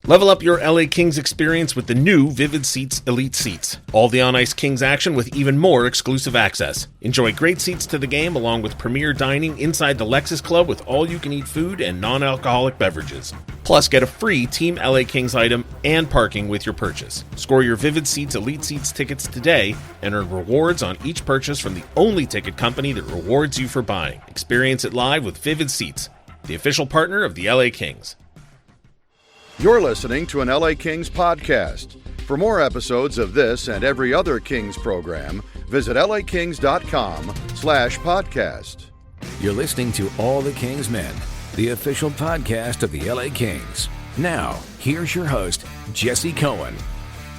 Level up your LA Kings experience with the new Vivid Seats Elite Seats. All the on-ice Kings action with even more exclusive access. Enjoy great seats to the game along with premier dining inside the Lexus Club with all-you-can-eat food and non-alcoholic beverages. Plus, get a free Team LA Kings item and parking with your purchase. Score your Vivid Seats Elite Seats tickets today and earn rewards on each purchase from the only ticket company that rewards you for buying. Experience it live with Vivid Seats, the official partner of the LA Kings. You're listening to an LA Kings podcast. For more episodes of this and every other Kings program, visit lakings.com/podcast. You're listening to All the Kings Men, the official podcast of the LA Kings. Now, here's your host, Jesse Cohen.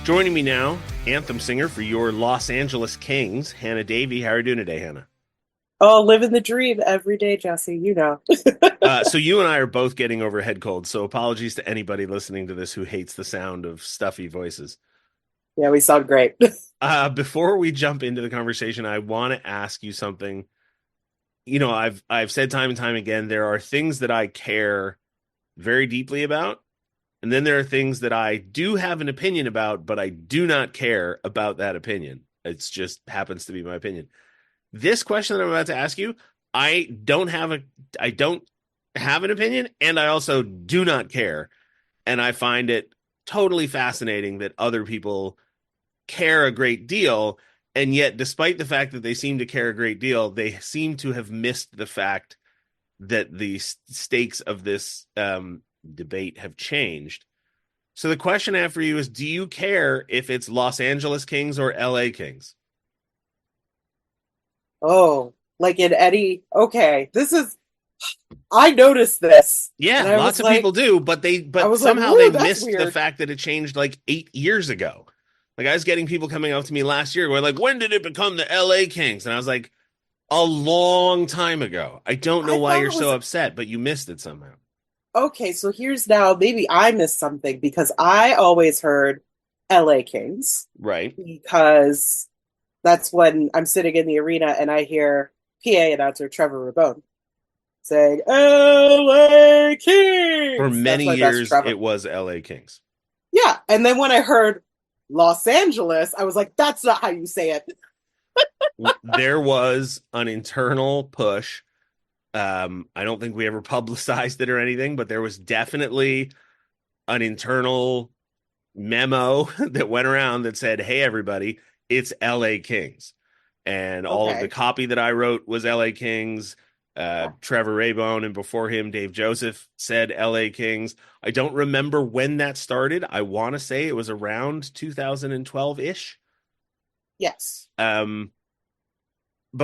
Joining me now, Anthem singer for your Los Angeles Kings, Hannah Davey. How are you doing today, Hannah? Oh, living the dream every day, Jesse, you know. So you and I are both getting over head cold, so apologies to anybody listening to this who hates the sound of stuffy voices. Yeah, we sound great. Before we jump into the conversation, I want to ask you something. You know, I've said time and time again, there are things that I care very deeply about, and then there are things that I do have an opinion about, but I do not care about that opinion. It just happens to be my opinion. This question that I'm about to ask you, I don't have an opinion, and I also do not care. And I find it totally fascinating that other people care a great deal, and yet despite the fact that they seem to care a great deal, they seem to have missed the fact that the stakes of this debate have changed. So the question I have for you is, do you care if it's Los Angeles Kings or LA Kings? Oh, like in Eddie. Okay, I noticed this. Yeah, lots of people do, but somehow like, they missed weird. the fact that it changed like 8 years ago. Like I was getting people coming up to me last year going like, when did it become the LA Kings? And I was like, a long time ago. I don't know why you're so upset, but you missed it somehow. Okay, so here's now, maybe I missed something because I always heard LA Kings. Right. Because that's when I'm sitting in the arena and I hear PA announcer Trevor Rabone saying, LA Kings! For many years, it was LA Kings. Yeah, and then when I heard Los Angeles, I was like, that's not how you say it. There was an internal push. I don't think we ever publicized it or anything, but there was definitely an internal memo that went around that said, hey, everybody, it's LA Kings. And all of the copy that I wrote was LA Kings. Trevor Rabone, and before him, Dave Joseph, said LA Kings. I don't remember when that started. I want to say it was around 2012-ish. Yes. But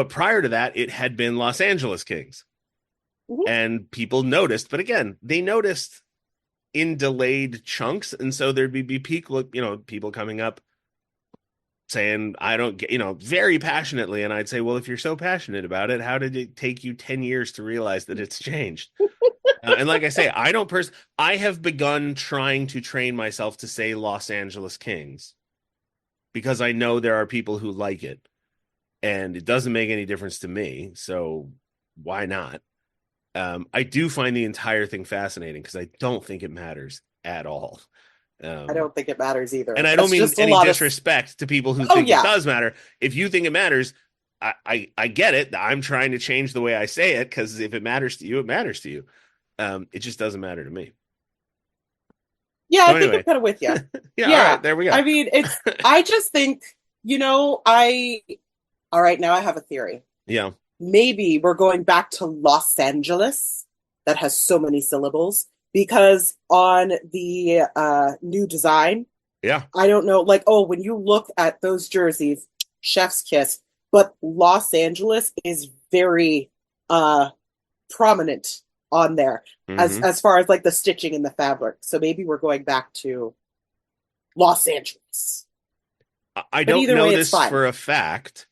prior to that, it had been Los Angeles Kings. Mm-hmm. And people noticed. But again, they noticed in delayed chunks. And so there'd be people, people coming up saying, I don't get, very passionately. And I'd say, well, if you're so passionate about it, how did it take you 10 years to realize that it's changed? And like I say, I have begun trying to train myself to say Los Angeles Kings because I know there are people who like it and it doesn't make any difference to me. So why not? I do find the entire thing fascinating because I don't think it matters at all. I don't think it matters either. And I don't mean any disrespect to people who think it does matter. If you think it matters, I get it. I'm trying to change the way I say it because if it matters to you, it matters to you. It just doesn't matter to me. Yeah, I think I'm kind of with you. Yeah, all right, there we go. I mean, I just think, all right, now I have a theory. Yeah. Maybe we're going back to Los Angeles that has so many syllables. Because on the new design, I don't know, when you look at those jerseys, chef's kiss, but Los Angeles is very prominent on there as far as the stitching in the fabric. So maybe we're going back to Los Angeles. I don't know this for a fact,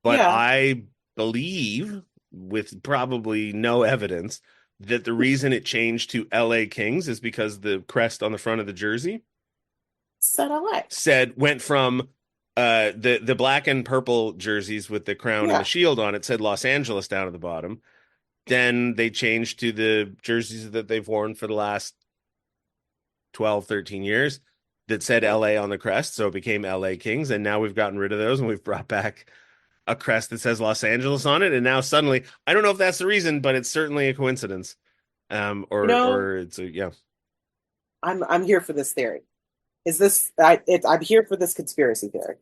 but I believe, with probably no evidence, that the reason it changed to LA Kings is because the crest on the front of the jersey said LA. Went from the black and purple jerseys with the crown and the shield on it said Los Angeles down at the bottom. Then they changed to the jerseys that they've worn for the last 12, 13 years that said LA on the crest. So it became LA Kings. And now we've gotten rid of those and we've brought back a crest that says Los Angeles on it. And now suddenly, I don't know if that's the reason, but it's certainly a coincidence. Or it's yeah. I'm here for this theory. I'm here for this conspiracy theory.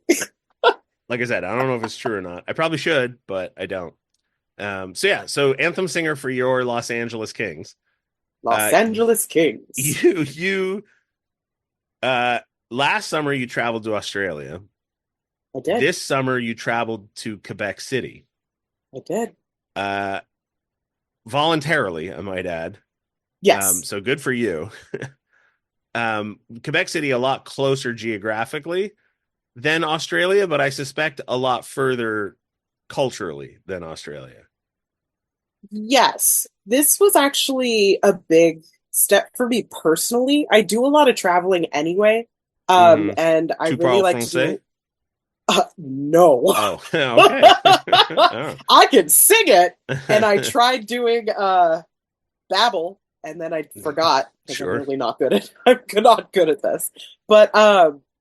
Like I said, I don't know if it's true or not. I probably should, but I don't. So anthem singer for your Los Angeles Kings. Los Angeles Kings. You last summer you traveled to Australia. I did. This summer you traveled to Quebec City. I did. Voluntarily, I might add. Yes. So good for you. Quebec City a lot closer geographically than Australia, but I suspect a lot further culturally than Australia. Yes. This was actually a big step for me personally. I do a lot of traveling anyway. And I really like to do no. Oh, okay. Oh. I can sing it, and I tried doing Babel, and then I forgot because Sure. I'm really not good at. I'm not good at this, but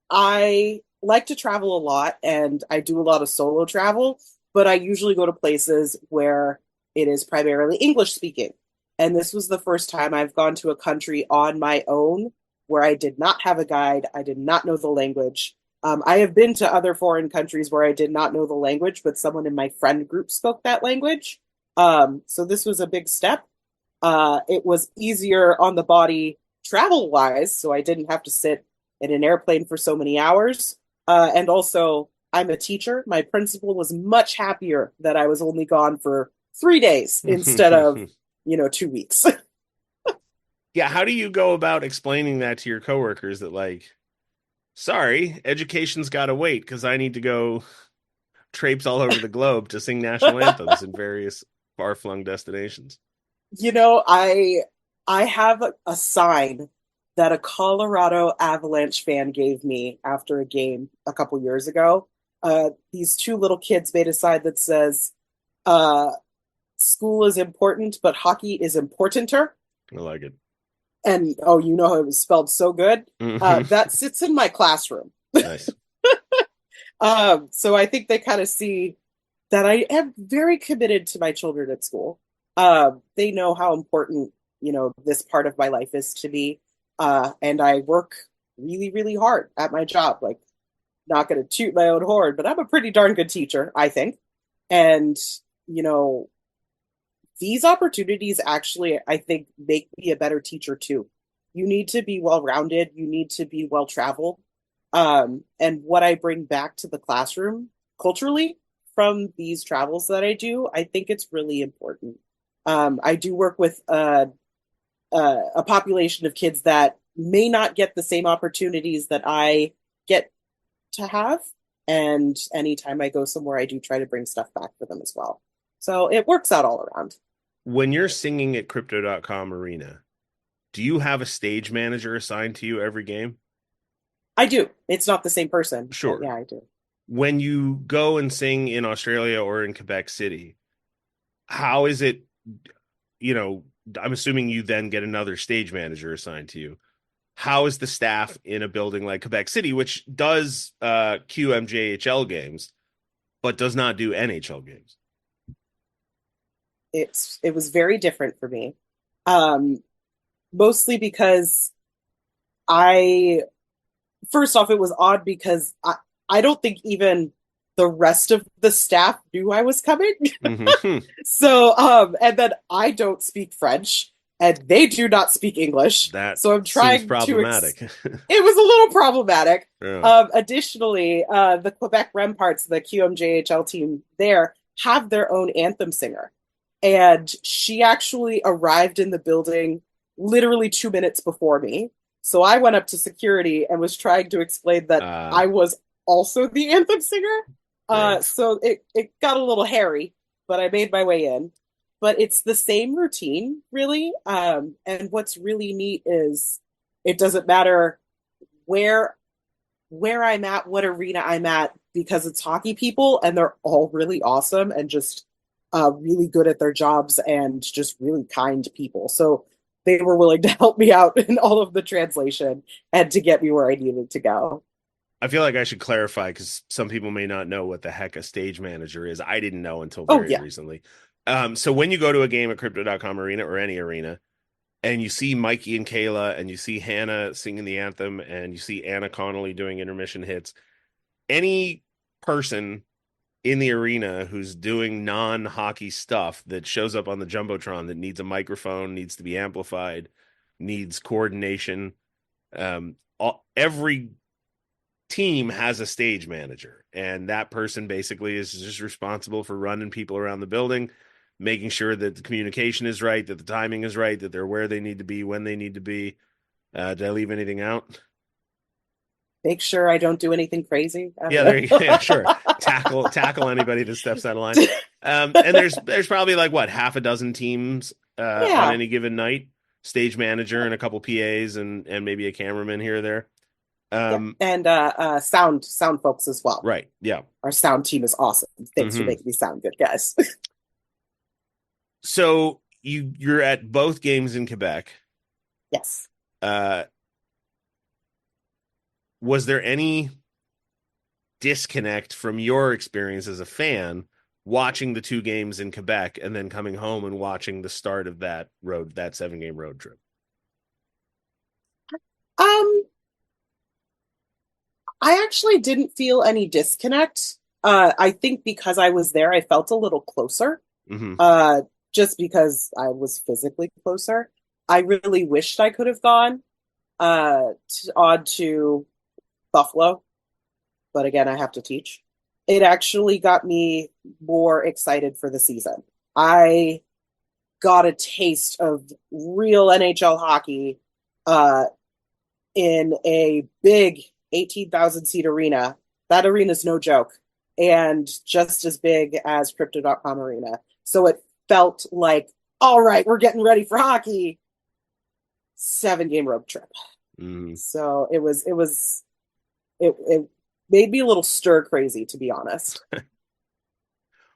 I like to travel a lot, and I do a lot of solo travel. But I usually go to places where it is primarily English speaking, and this was the first time I've gone to a country on my own where I did not have a guide. I did not know the language. I have been to other foreign countries where I did not know the language, but someone in my friend group spoke that language. So this was a big step. It was easier on the body travel wise, so I didn't have to sit in an airplane for so many hours. And also, I'm a teacher. My principal was much happier that I was only gone for 3 days instead of, 2 weeks. Yeah, how do you go about explaining that to your coworkers that like, sorry, education's got to wait because I need to go traipse all over the globe to sing national anthems in various far-flung destinations? I have a sign that a Colorado Avalanche fan gave me after a game a couple years ago. These two little kids made a sign that says, school is important, but hockey is importanter. I like it. And, it was spelled so good. That sits in my classroom. Nice. So I think they kind of see that I am very committed to my children at school. They know how important, this part of my life is to me. And I work really, really hard at my job. Like, not going to toot my own horn, but I'm a pretty darn good teacher, I think. And, these opportunities actually, I think, make me a better teacher too. You need to be well-rounded. You need to be well-traveled. And what I bring back to the classroom culturally from these travels that I do, I think it's really important. I do work with a population of kids that may not get the same opportunities that I get to have. And anytime I go somewhere, I do try to bring stuff back for them as well. So it works out all around. When you're singing at Crypto.com Arena, do you have a stage manager assigned to you every game? I do. It's not the same person. Sure. Yeah, I do. When you go and sing in Australia or in Quebec City, how is it, I'm assuming you then get another stage manager assigned to you. How is the staff in a building like Quebec City, which does QMJHL games, but does not do NHL games? It was very different for me. Mostly because first off, it was odd because I don't think even the rest of the staff knew I was coming. Mm-hmm. So, and then I don't speak French and they do not speak English. So I'm trying problematic. It was a little problematic. Yeah. Additionally, the Quebec Remparts, the QMJHL team there, have their own anthem singer. And she actually arrived in the building literally 2 minutes before me. So I went up to security and was trying to explain that I was also the anthem singer. Right. So it got a little hairy, but I made my way in. But it's the same routine, really. And what's really neat is it doesn't matter where I'm at, what arena I'm at, because it's hockey people and they're all really awesome and just really good at their jobs and just really kind people. So they were willing to help me out in all of the translation and to get me where I needed to go. I feel like I should clarify because some people may not know what the heck a stage manager is. I didn't know until Oh, very yeah. recently. So when you go to a game at Crypto.com Arena or any arena, and you see Mikey and Kayla, and you see Hannah singing the anthem, and you see Anna Connolly doing intermission hits, any person in the arena who's doing non-hockey stuff that shows up on the Jumbotron that needs a microphone, needs to be amplified, needs coordination, every team has a stage manager, and that person basically is just responsible for running people around the building, making sure that the communication is right, that the timing is right, that they're where they need to be, when they need to be. Did I leave anything out? Make sure I don't do anything crazy. Yeah, there you go. Yeah, sure. Tackle anybody that steps out of line. And there's probably like what, half a dozen teams on any given night. Stage manager and a couple PAs and maybe a cameraman here or there. And sound folks as well. Right. Yeah. Our sound team is awesome. Thanks for making me sound good, guys. So you're at both games in Quebec. Yes. Was there any disconnect from your experience as a fan watching the two games in Quebec and then coming home and watching the start of that 7-game road trip? I actually didn't feel any disconnect. I think because I was there, I felt a little closer. Just because I was physically closer. I really wished I could have gone on to Buffalo, but again, I have to teach. It actually got me more excited for the season. I got a taste of real NHL hockey in a big 18,000 seat arena. That arena is no joke, and just as big as Crypto.com Arena. So it felt like, all right, we're getting ready for hockey. 7-game road trip. So it made me a little stir crazy, to be honest.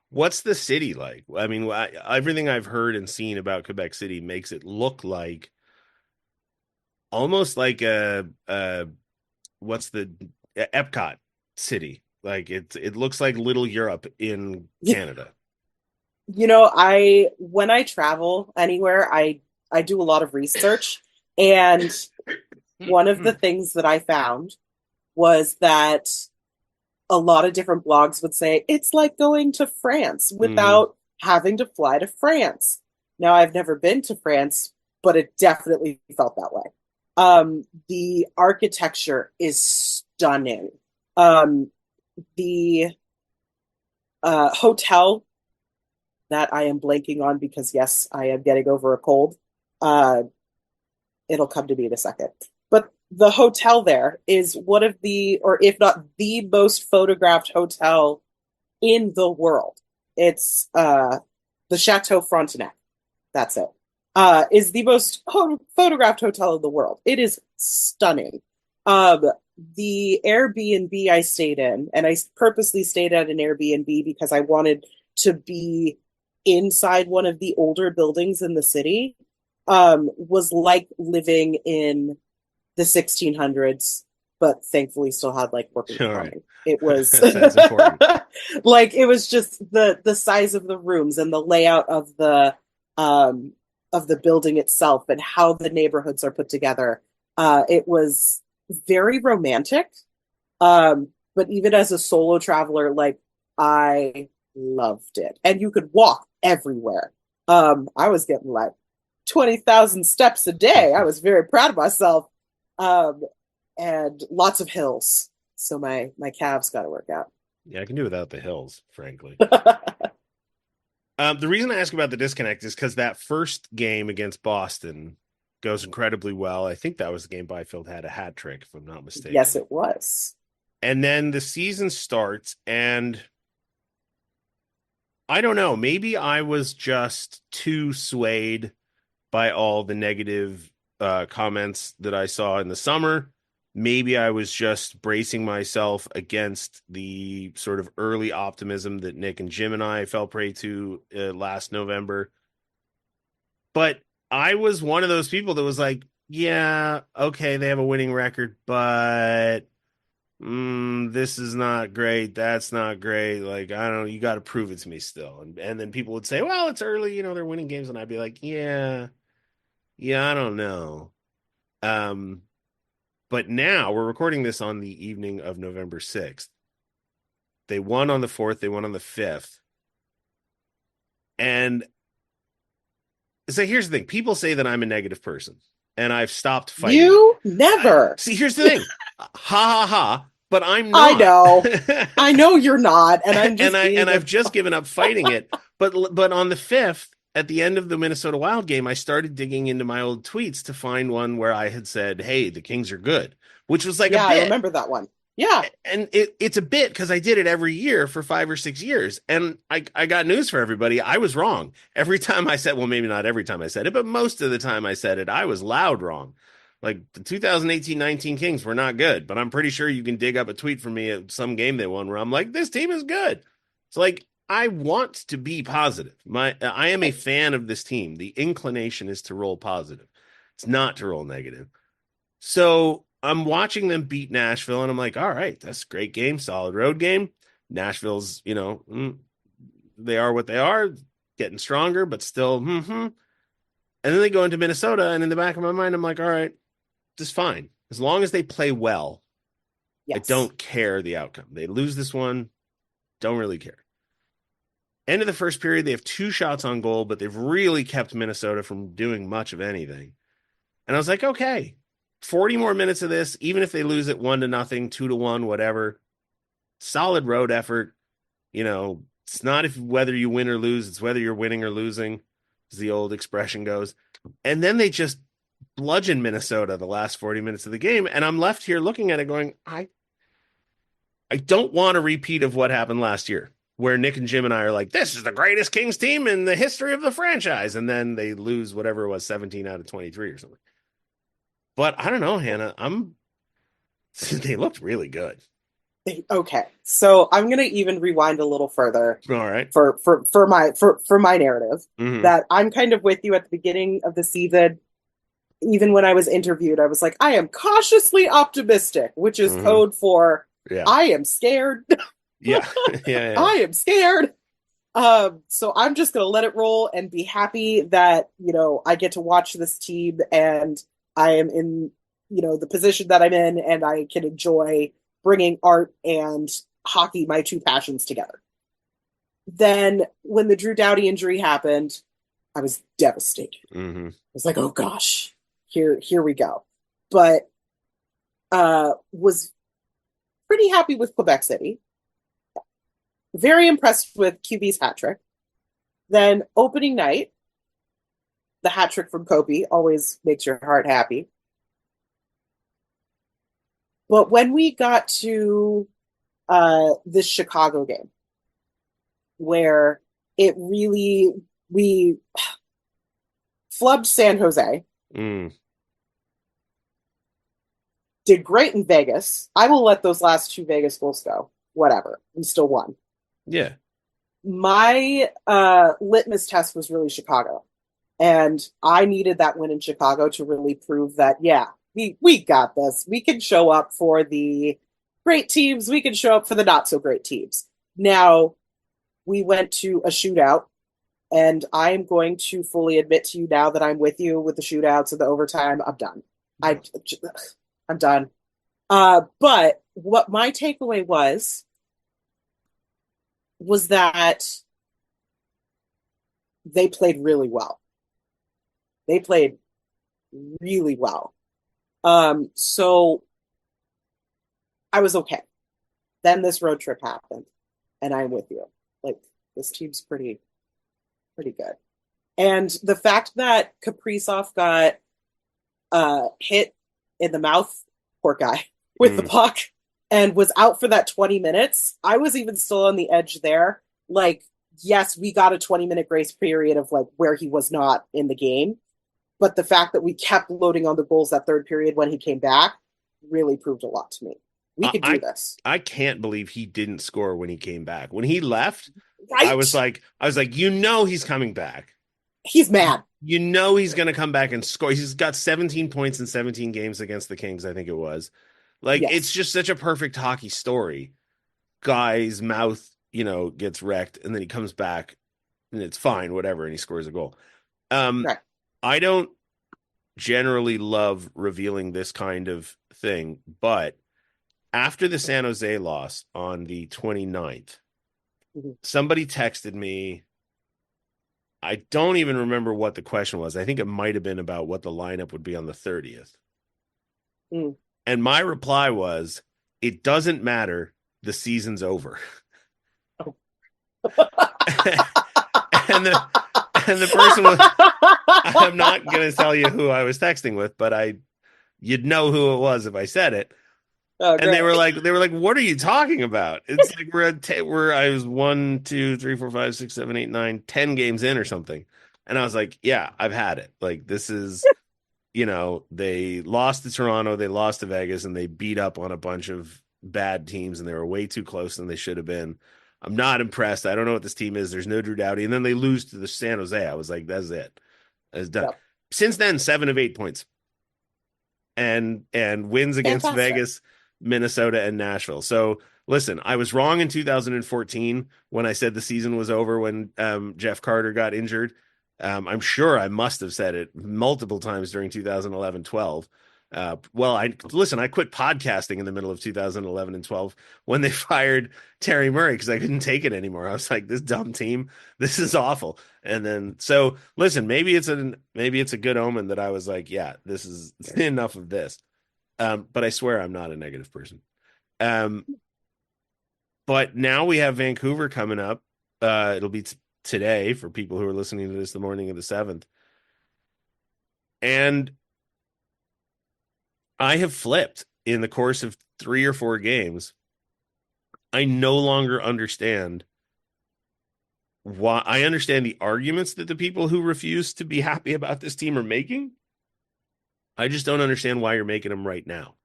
What's the city like? I mean, everything I've heard and seen about Quebec City makes it look like almost like what's the Epcot city? Like it looks like Little Europe in Canada. When I travel anywhere, I do a lot of research, and one of the things that I found was that a lot of different blogs would say it's like going to France without having to fly to France. Now, I've never been to France, but it definitely felt that way. The architecture is stunning. The hotel that I am blanking on because, yes, I am getting over a cold. It'll come to me in a second. But the hotel there is one of the, or if not the most photographed hotel in the world. It's the Chateau Frontenac. That's it. Is the most photographed hotel in the world. It is stunning. The Airbnb I stayed in, and I purposely stayed at an Airbnb because I wanted to be inside one of the older buildings in the city, was like living in the 1600s, but thankfully still had like working plumbing. Right. It was that's important. Like it was just the size of the rooms and the layout of the building itself and how the neighborhoods are put together. It was very romantic. But even as a solo traveler, like I loved it. And you could walk everywhere. I was getting like 20,000 steps a day. I was very proud of myself. And lots of hills. So my calves got to work out. Yeah, I can do without the hills, frankly. The reason I ask about the disconnect is because that first game against Boston goes incredibly well. I think that was the game Byfield had a hat trick, if I'm not mistaken. Yes, it was. And then the season starts, and I don't know, maybe I was just too swayed by all the negative comments that I saw in the summer. Maybe I was just bracing myself against the sort of early optimism that Nick and Jim and I fell prey to last November. But I was one of those people that was like, yeah, okay, they have a winning record, but this is not great. That's not great. Like, I don't know, you got to prove it to me still. And then people would say, well, it's early, they're winning games. And I'd be like, yeah, I don't know. But now we're recording this on the evening of November 6th. They won on the 4th. They won on the 5th. And so here's the thing. People say that I'm a negative person, and I've stopped fighting. You never. See, here's the thing. Ha ha ha. But I'm not. I know you're not, and I'm just I've just given up fighting it. But on the 5th, at the end of the Minnesota Wild game, I started digging into my old tweets to find one where I had said, "Hey, the Kings are good," which was like a bit. I remember that one. Yeah, and it's a bit because I did it every year for 5 or 6 years, and I got news for everybody. I was wrong every time I said. Well, maybe not every time I said it, but most of the time I said it, I was loud wrong. Like the 2018-19 Kings were not good, but I'm pretty sure you can dig up a tweet from me at some game they won where I'm like, this team is good. It's like, I want to be positive. I am a fan of this team. The inclination is to roll positive. It's not to roll negative. So I'm watching them beat Nashville, and I'm like, all right, that's a great game, solid road game. Nashville's, they are what they are, getting stronger, but still, And then they go into Minnesota, and in the back of my mind, I'm like, all right, just fine. As long as they play well, yes. I don't care the outcome. They lose this one, don't really care. End of the first period, they have 2 shots on goal, but they've really kept Minnesota from doing much of anything. And I was like, okay, 40 more minutes of this, even if they lose it 1-0, 2-1, whatever. Solid road effort. It's not whether you win or lose, it's whether you're winning or losing, as the old expression goes. And then they just bludgeon Minnesota the last 40 minutes of the game. And I'm left here looking at it going, I don't want a repeat of what happened last year, where Nick and Jim and I are like, this is the greatest Kings team in the history of the franchise. And then they lose whatever it was, 17 out of 23 or something. But I don't know, Hannah. They looked really good. Okay. So I'm going to even rewind a little further. All right. For my narrative, that I'm kind of with you at the beginning of the season. Even when I was interviewed, I was like, I am cautiously optimistic, which is code for I am scared. Yeah. I am scared. So I'm just going to let it roll and be happy that, I get to watch this team and I am in, the position that I'm in, and I can enjoy bringing art and hockey, my 2 passions, together. Then when the Drew Doughty injury happened, I was devastated. I was like, oh gosh, here we go. But was pretty happy with Quebec City. Very impressed with QB's hat trick. Then opening night, the hat trick from Kobe always makes your heart happy. But when we got to this Chicago game, where it really, we flubbed San Jose, did great in Vegas. I will let those last 2 Vegas goals go. Whatever. We still won. Yeah. My litmus test was really Chicago. And I needed that win in Chicago to really prove that, we got this. We can show up for the great teams. We can show up for the not so great teams. Now, we went to a shootout, and I'm going to fully admit to you now that I'm with you with the shootouts and the overtime. I'm done. I'm done. But what my takeaway was that they played really well. They played really well. So I was okay. Then this road trip happened, and I'm with you. Like, this team's pretty good. And the fact that Kaprizov got hit in the mouth, poor guy, with the puck, and was out for that 20 minutes, I was even still on the edge there. Like, yes, we got a 20-minute grace period of like where he was not in the game. But the fact that we kept loading on the goals that third period when he came back really proved a lot to me. We could do this. I can't believe he didn't score when he came back. When he left, right? I was like, he's coming back. he's mad. You know he's going to come back and score. He's got 17 points in 17 games against the Kings, I think it was. Like, it's Yes. just such a perfect hockey story. Guy's mouth, gets wrecked, and then he comes back, and it's fine, whatever, and he scores a goal. Right. I don't generally love revealing this kind of thing, but after the San Jose loss on the 29th, somebody texted me. I don't even remember what the question was. I think it might have been about what the lineup would be on the 30th. And my reply was, it doesn't matter. The season's over. Oh. and the person was, I'm not going to tell you who I was texting with, but you'd know who it was if I said it. Oh, and they were like, what are you talking about? It's like I was 1, 2, 3, 4, 5, 6, 7, 8, 9, 10 games in or something. And I was like, yeah, I've had it. Like, this is, they lost to Toronto, they lost to Vegas, and they beat up on a bunch of bad teams, and they were way too close than they should have been. I'm not impressed. I don't know what this team is. There's no Drew Doughty. And then they lose to the San Jose. I was like, that's it. It's done. Yep. Since then, 7 of 8 points. And wins against Vegas, Minnesota, and Nashville. So listen, I was wrong in 2014 when I said the season was over when Jeff Carter got injured. I'm sure I must have said it multiple times during 2011-12. I quit podcasting in the middle of 2011 and 12 when they fired Terry Murray because I couldn't take it anymore. I was like, this dumb team, this is awful. And then, so listen, maybe it's a good omen that I was like, yeah, this is enough of this. But I swear I'm not a negative person. But now we have Vancouver coming up. It'll be today for people who are listening to this the morning of the 7th. And I have flipped in the course of 3 or 4 games. I no longer understand why. I understand the arguments that the people who refuse to be happy about this team are making. I just don't understand why you're making them right now.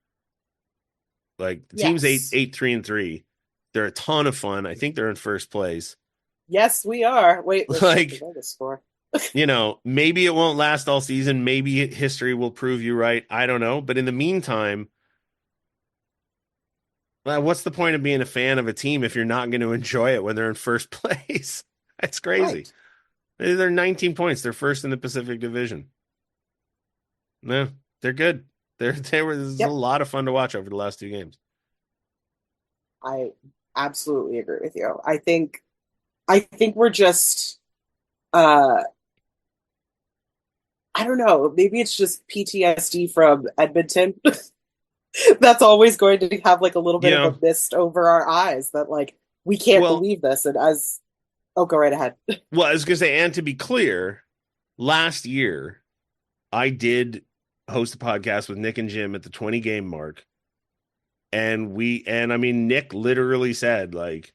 Like, the team's 8-3-3. They're a ton of fun. I think they're in first place. Yes, we are. Wait, like, maybe it won't last all season. Maybe history will prove you right. I don't know. But in the meantime, what's the point of being a fan of a team if you're not going to enjoy it when they're in first place? That's crazy. Right. They're 19 points. They're first in the Pacific Division. No, they're good. They were a lot of fun to watch over the last 2 games. I absolutely agree with you. I think we're just I don't know, maybe it's just PTSD from Edmonton. That's always going to have like a little bit of a mist over our eyes that like we can't believe this. And go right ahead. Well, I was gonna say, and to be clear, last year I did host a podcast with Nick and Jim at the 20 game mark. And Nick literally said, like,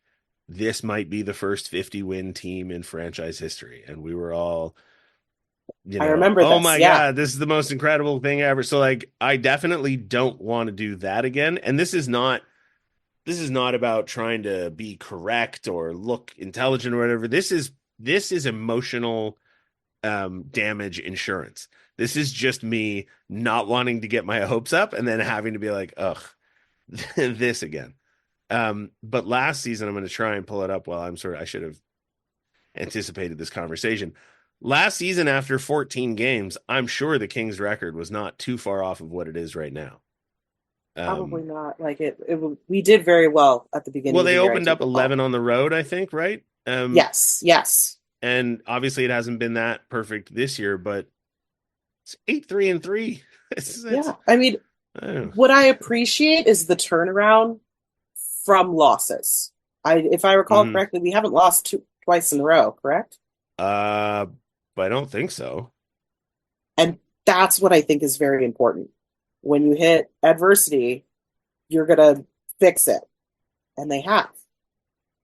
this might be the first 50 win team in franchise history. And we were all, I remember oh my God, this is the most incredible thing ever. So like, I definitely don't want to do that again. And this is not about trying to be correct or look intelligent or whatever. This is emotional damage insurance. This is just me not wanting to get my hopes up and then having to be like, ugh, this again. But last season, I'm going to try and pull it up while I should have anticipated this conversation. Last season, after 14 games, I'm sure the Kings record was not too far off of what it is right now. Probably not. Like we did very well at the beginning. Well, they opened up 11 on the road, I think, right? Yes. And obviously it hasn't been that perfect this year, but it's 8-3-3. What I appreciate is the turnaround from losses. If I recall correctly, we haven't lost twice in a row, correct? But I don't think so. And that's what I think is very important. When you hit adversity, you're going to fix it. And they have.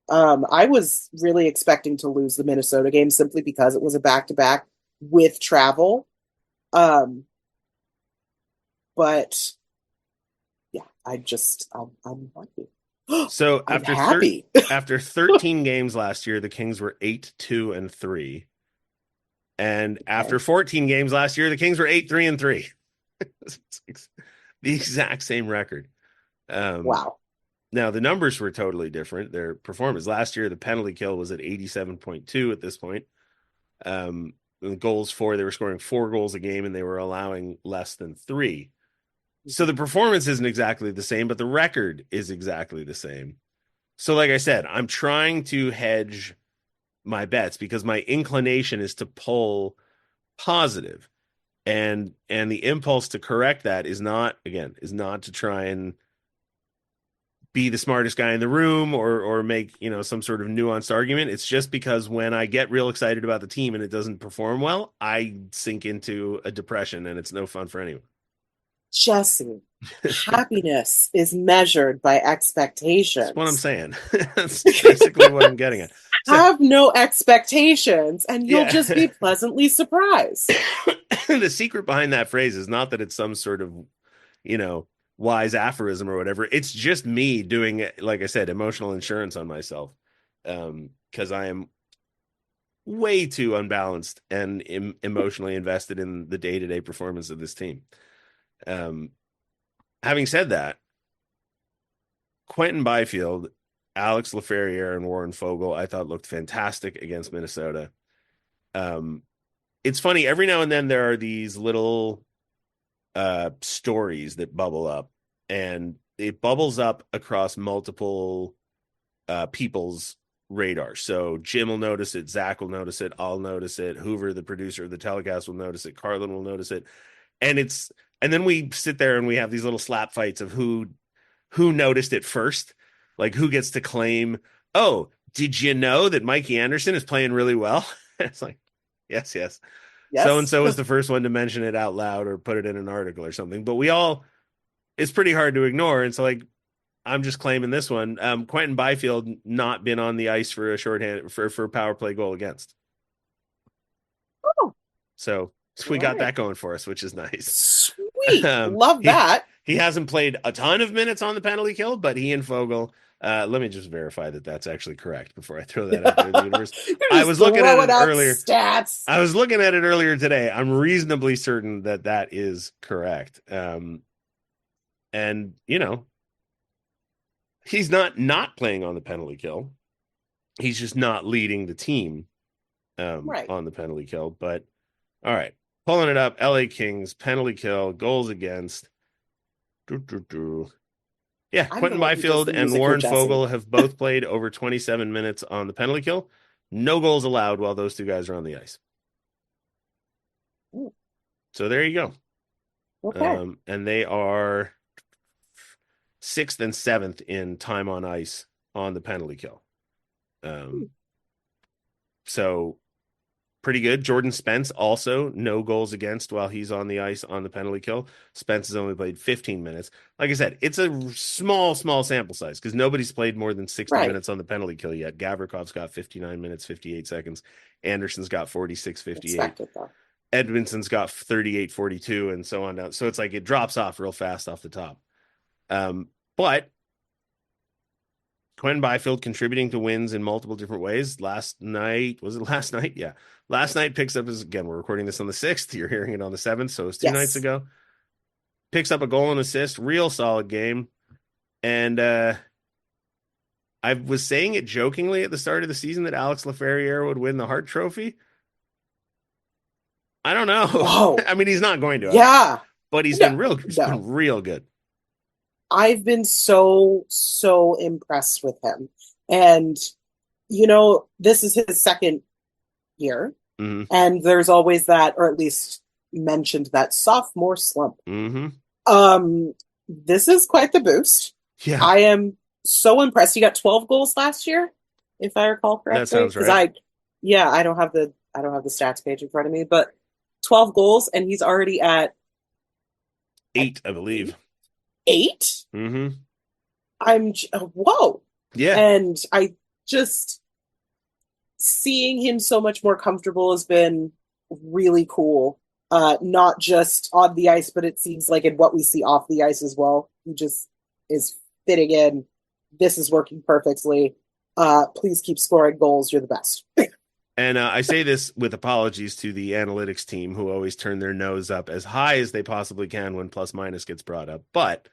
I was really expecting to lose the Minnesota game simply because it was a back-to-back with travel. But yeah, I'm happy. So after happy. After 13 games last year, the Kings were 8-2-3. And after 14 games last year, the Kings were 8-3-3. The exact same record. Wow. Now, the numbers were totally different. Their performance last year, the penalty kill was at 87.2 at this point. The goals for, they were scoring 4 goals a game and they were allowing less than 3. So the performance isn't exactly the same, but the record is exactly the same. So like I said, I'm trying to hedge my bets because my inclination is to pull positive. And the impulse to correct that is not to try and be the smartest guy in the room or make, some sort of nuanced argument. It's just because when I get real excited about the team and it doesn't perform well, I sink into a depression and it's no fun for anyone. Jesse, happiness is measured by expectations. That's what I'm saying. That's basically what I'm getting at. So, have no expectations and you'll just be pleasantly surprised. The secret behind that phrase is not that it's some sort of, wise aphorism or whatever. It's just me doing, like I said, emotional insurance on myself. Because I am way too unbalanced and emotionally invested in the day-to-day performance of this team. Having said that, Quentin Byfield, Alex Laferriere, and Warren Foegele, I thought looked fantastic against Minnesota. It's funny, every now and then there are these little stories that bubble up, and it bubbles up across multiple people's radar. So Jim will notice it, Zach will notice it, I'll notice it, Hoover, the producer of the telecast, will notice it, Carlin will notice it, and then we sit there and we have these little slap fights of who noticed it first, like who gets to claim, oh, did you know that Mikey Anderson is playing really well? It's like, yes. So-and-so is the first one to mention it out loud or put it in an article or something. But it's pretty hard to ignore. And so, like, I'm just claiming this one. Quentin Byfield not been on the ice for a shorthand for a power play goal against. Oh. So we got that going for us, which is nice. Sweet. Love that. He hasn't played a ton of minutes on the penalty kill, but he and Foegele, let me just verify that that's actually correct before I throw that out there in the universe. I was looking at it earlier. Stats. I was looking at it earlier today. I'm reasonably certain that is correct. And he's not playing on the penalty kill. He's just not leading the team on the penalty kill. But all right, pulling it up. LA Kings penalty kill, goals against. Yeah, Quentin Byfield and Warren Foegele have both played over 27 minutes on the penalty kill. No goals allowed while those two guys are on the ice. Ooh. So there you go. Okay. And they are 6th and 7th in time on ice on the penalty kill. So pretty good. Jordan Spence also no goals against while he's on the ice on the penalty kill. Spence has only played 15 minutes. Like I said, it's a small sample size because nobody's played more than 60 minutes on the penalty kill yet. Gavrikov's got 59 minutes, 58 seconds. Anderson's got 46, 58. Edmondson's got 38, 42, and so on down. So it's like it drops off real fast off the top. But Quentin Byfield contributing to wins in multiple different ways. Last night? Yeah. Last night picks up, again, we're recording this on the 6th. You're hearing it on the 7th, so it's 2 nights ago. Picks up a goal and assist. Real solid game. And I was saying it jokingly at the start of the season that Alex Laferriere would win the Hart Trophy. I don't know. Whoa. I mean, he's not going to. Yeah. But he's been real good. I've been so impressed with him. And, this is his second year. Mm-hmm. And there's always that, or at least mentioned, that sophomore slump. Mm-hmm. This is quite the boost. Yeah. I am so impressed. He got 12 goals last year, if I recall correctly. That sounds right. I don't have the stats page in front of me, but 12 goals, and he's already at 8, I believe. 8? Mm-hmm. Whoa. Yeah. And I just, seeing him so much more comfortable has been really cool. Not just on the ice, but it seems like in what we see off the ice as well. He just is fitting in. This is working perfectly. Please keep scoring goals. You're the best. And I say this with apologies to the analytics team who always turn their nose up as high as they possibly can when plus minus gets brought up. But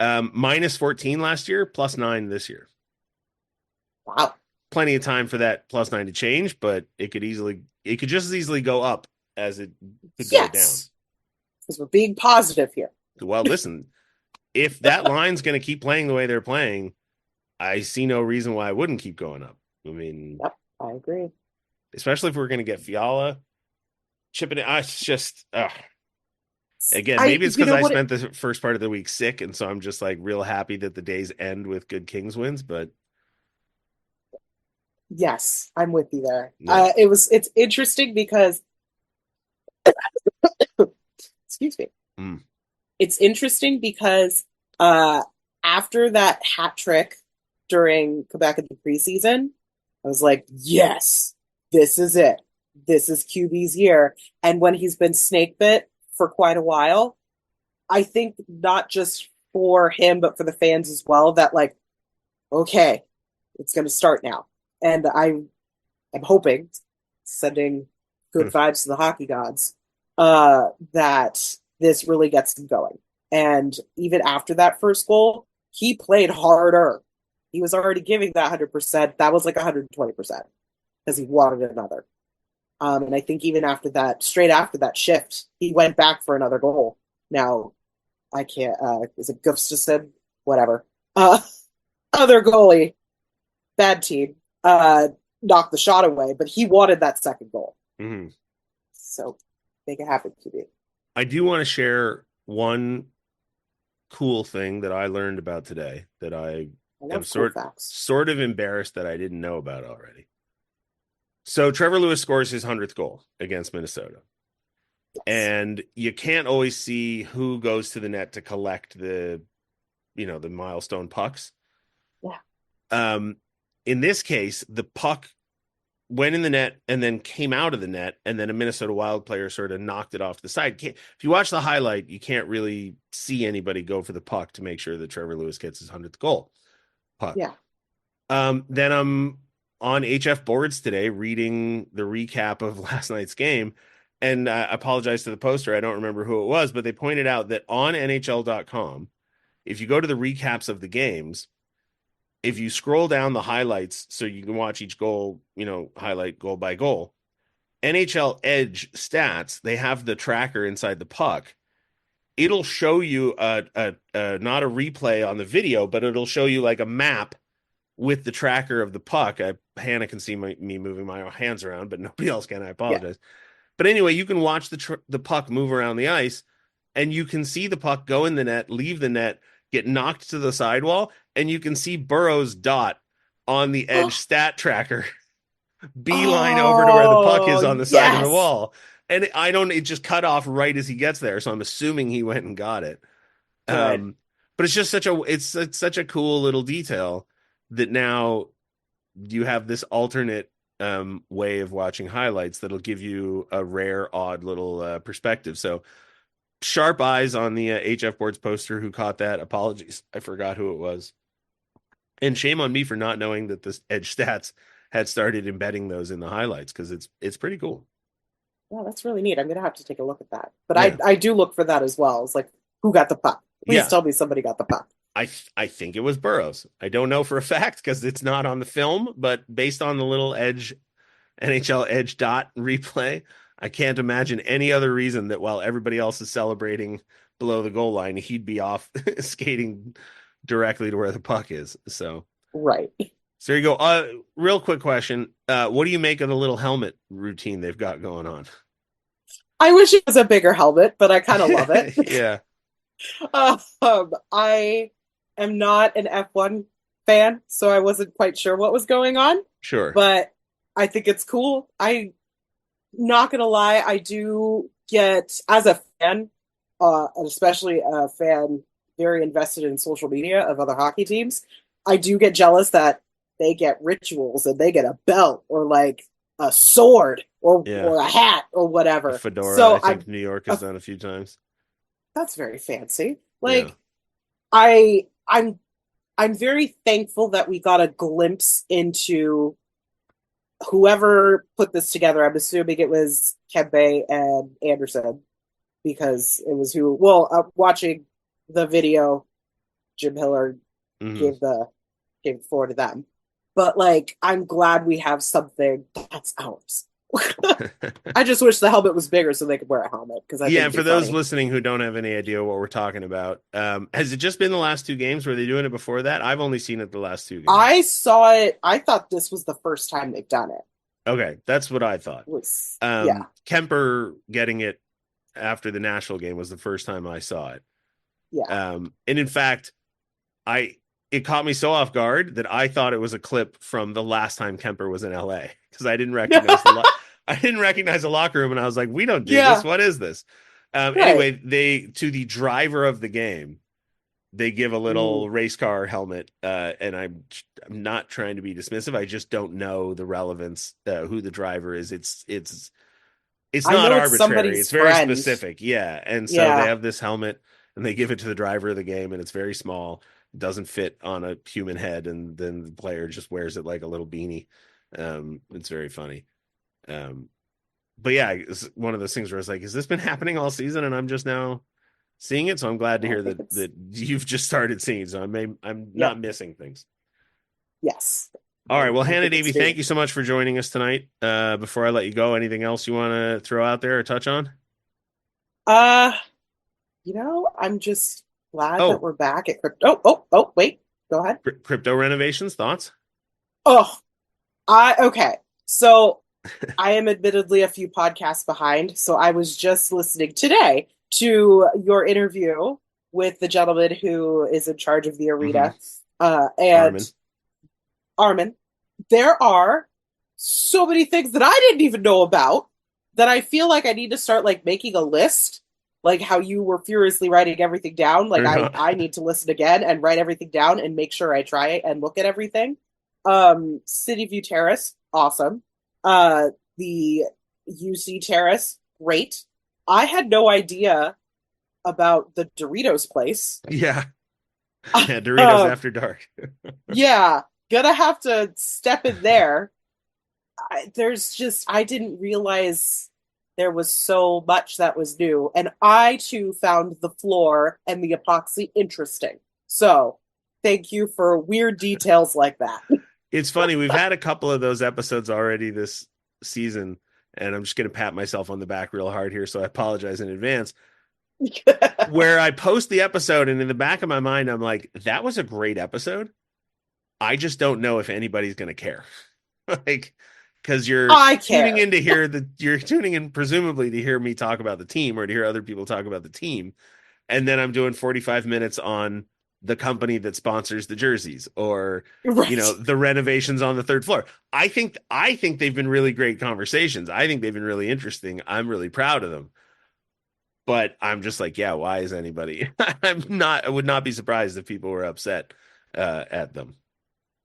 minus 14 last year, plus 9 this year. Wow. Plenty of time for that plus 9 to change, but it could just as easily go up as it could go down. Because we're being positive here. Well, listen, if that line's going to keep playing the way they're playing, I see no reason why I wouldn't keep going up. I mean, yep, I agree. Especially if we're going to get Fiala chipping it. It's just, again, maybe it's because I spent the first part of the week sick, and so I'm just like real happy that the days end with good Kings wins. But yes, I'm with you there. Yeah. It's interesting because, excuse me. It's interesting because after that hat trick during Quebec in the preseason, I was like, yes, this is it. This is QB's year. And when he's been snake bit for quite a while, I think not just for him, but for the fans as well, that like, okay, it's going to start now. And I'm hoping, sending good vibes to the hockey gods, that this really gets him going. And even after that first goal, he played harder. He was already giving that 100%. That was like 120% because he wanted another. And I think even after that, straight after that shift, he went back for another goal. Now, I can't, is it Gustafsson? Whatever. Other goalie, bad team, knocked the shot away, but he wanted that second goal. Mm-hmm. So make it happen, QB. I do want to share one cool thing that I learned about today that I am sort of embarrassed that I didn't know about already. So Trevor Lewis scores his 100th goal against Minnesota. Yes. And you can't always see who goes to the net to collect the milestone pucks. Yeah. In this case, the puck went in the net and then came out of the net, and then a Minnesota Wild player sort of knocked it off the side. If you watch the highlight, you can't really see anybody go for the puck to make sure that Trevor Lewis gets his 100th goal puck. Yeah. Then I'm on HF boards today reading the recap of last night's game, and I apologize to the poster. I don't remember who it was, but they pointed out that on NHL.com, if you go to the recaps of the games, if you scroll down the highlights so you can watch each goal, highlight goal by goal, NHL Edge stats, they have the tracker inside the puck. It'll show you not a replay on the video, but it'll show you like a map with the tracker of the puck. Hannah can see me moving my hands around, but nobody else can. I apologize. Yeah. But anyway, you can watch the puck move around the ice, and you can see the puck go in the net, leave the net, get knocked to the sidewall, and you can see Burrow's dot on the Edge stat tracker beeline over to where the puck is on the side of the wall. And it just cut off right as he gets there. So I'm assuming he went and got it. But it's just it's such a cool little detail that now you have this alternate way of watching highlights that'll give you a rare, odd little perspective. So sharp eyes on the HF Boards poster who caught that. Apologies. I forgot who it was. And shame on me for not knowing that this Edge Stats had started embedding those in the highlights, because it's pretty cool. Yeah, that's really neat. I'm going to have to take a look at that. But yeah. I do look for that as well. It's like, who got the puck? Please tell me somebody got the puck. I think it was Burrows. I don't know for a fact because it's not on the film, but based on the little NHL Edge dot replay, I can't imagine any other reason that while everybody else is celebrating below the goal line, he'd be off skating directly to where the puck is. So right. So there you go. Real quick question. What do you make of the little helmet routine they've got going on? I wish it was a bigger helmet, but I kind of love it. Yeah. I am not an F1 fan, so I wasn't quite sure what was going on. Sure. But I think it's cool. I'm not going to lie. I do get, as a fan, and especially a fan very invested in social media of other hockey teams, I do get jealous that they get rituals and they get a belt or like a sword or a hat or whatever. A fedora, so I think New York has done a few times. That's very fancy. Like, yeah. I'm very thankful that we got a glimpse into whoever put this together, I'm assuming it was Kempe and Anderson, because it was who. Well, watching the video, Jim Hiller Mhm. gave the floor to them. But like, I'm glad we have something that's ours. I just wish the helmet was bigger so they could wear a helmet, because I think Yeah, it'd and be for those funny. listening who don't have any idea what we're talking about, has it just been the last two games? Were they doing it before that? I've only seen it the last two games. I saw it. I thought this was the first time they've done it. Okay, that's what I thought. Yeah. Kemper getting it after the Nashville game was the first time I saw it. Yeah. And in fact, it caught me so off guard that I thought it was a clip from the last time Kemper was in LA, because I didn't recognize the locker room, and I was like, we don't do this. What is this? Right. Anyway, to the driver of the game, they give a little race car helmet, and I'm not trying to be dismissive. I just don't know the relevance, who the driver is. It's not arbitrary. It's very specific. Yeah. And so they have this helmet and they give it to the driver of the game, and it's very small. It doesn't fit on a human head. And then the player just wears it like a little beanie. It's very funny. But yeah, it's one of those things where it's like, has this been happening all season and I'm just now seeing it? So I'm glad to hear that you've just started seeing. So I'm not missing things. Yes. All right. Well, Hannah Davey, thank you so much for joining us tonight. Before I let you go, anything else you want to throw out there or touch on? I'm just glad that we're back at crypto. Oh, wait. Go ahead. Crypto renovations, thoughts? Okay. So I am admittedly a few podcasts behind. So I was just listening today to your interview with the gentleman who is in charge of the arena. And Armin. There are so many things that I didn't even know about that I feel like I need to start like making a list, like how you were furiously writing everything down. Like I need to listen again and write everything down and make sure I try it and look at everything. City View Terrace, awesome. The UC Terrace, great. I had no idea about the Doritos place. Yeah. Yeah, Doritos After Dark. Yeah. Gonna have to step in there. I didn't realize there was so much that was new. And I too found the floor and the epoxy interesting. So thank you for weird details like that. It's funny. We've had a couple of those episodes already this season, and I'm just going to pat myself on the back real hard here. So I apologize in advance. Where I post the episode, and in the back of my mind, I'm like, that was a great episode. I just don't know if anybody's going to care. Like, because you're tuning in to hear you're tuning in presumably to hear me talk about the team or to hear other people talk about the team. And then I'm doing 45 minutes on the company that sponsors the jerseys or, the renovations on the third floor. I think they've been really great conversations. I think they've been really interesting. I'm really proud of them. But I'm just like, yeah, why is anybody? I would not be surprised if people were upset at them.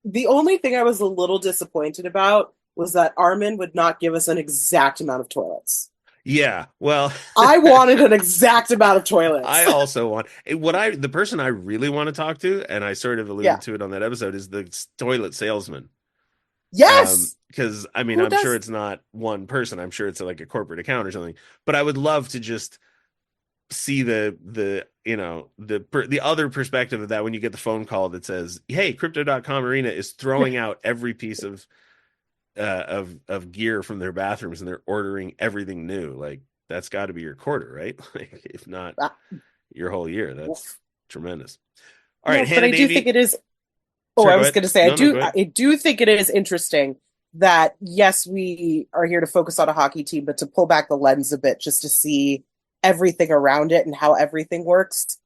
The only thing I was a little disappointed about was that Armin would not give us an exact amount of toilets. Yeah, well, I wanted an exact amount of toilets. I also want the person I really want to talk to, and I sort of alluded to it on that episode, is the toilet salesman. Yes, because I'm sure it's not one person. I'm sure it's like a corporate account or something. But I would love to just see the other perspective of that when you get the phone call that says, hey, crypto.com arena is throwing out every piece of gear from their bathrooms and they're ordering everything new. Like, that's got to be your quarter, right? Like, if not your whole year. That's tremendous. All right, Hannah, but I do think it is I was going to say, I do think it is interesting that yes, we are here to focus on a hockey team, but to pull back the lens a bit just to see everything around it and how everything works.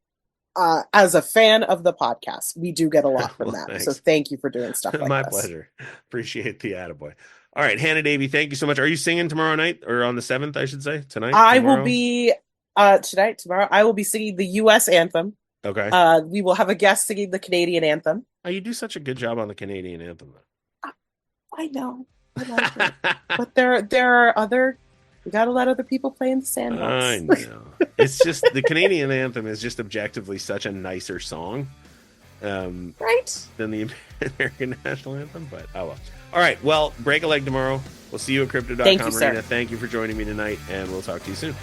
As a fan of the podcast, we do get a lot from that. Thanks. So thank you for doing stuff like My this. pleasure. Appreciate the attaboy. All right, Hannah Davey, thank you so much. Are you singing tomorrow night, or on the 7th, I should say, tonight? I will be tomorrow. I will be singing the U.S. anthem. Okay. We will have a guest singing the Canadian anthem. Oh, you do such a good job on the Canadian anthem. I know. But there are other. We got to let other people play in the sandbox. I know. It's just the Canadian anthem is just objectively such a nicer song Right. than the American national anthem. But oh well. All right. Well, break a leg tomorrow. We'll see you at crypto.com Thank you, arena. sir. Thank you for joining me tonight, and we'll talk to you soon.